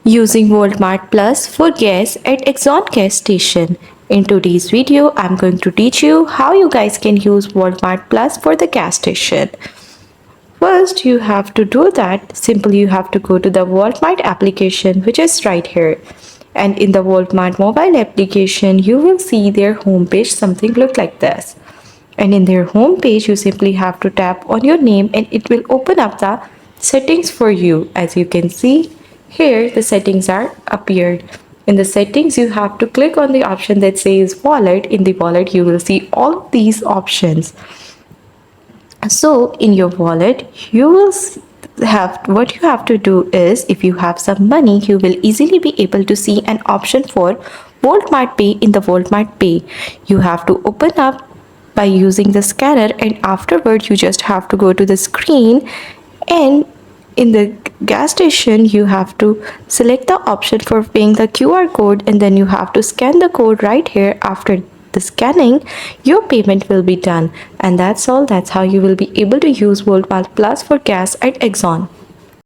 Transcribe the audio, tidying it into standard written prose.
Using Walmart Plus for gas at Exxon gas station. In today's video, I'm going to teach you how you guys can use Walmart Plus for the gas station. First, you have to do that. Simply, you have to go to the Walmart application, which is right here. And in the Walmart mobile application, you will see their homepage something look like this. And in their homepage, you simply have to tap on your name and it will open up the settings for you. As you can see here, the settings are appeared. In the settings, you have to click on the option that says wallet. In the wallet, you will see all these options. So in your wallet, you will have what you have to do is, if you have some money, you will easily be able to see an option for Walmart Pay in the Walmart Pay. You have to open up by using the scanner, and afterward you just have to go to the screen, and in the gas station you have to select the option for paying the QR code, and then you have to scan the code right here. After the scanning, your payment will be done, and that's all. That's how you will be able to use Walmart Plus for gas at Exxon.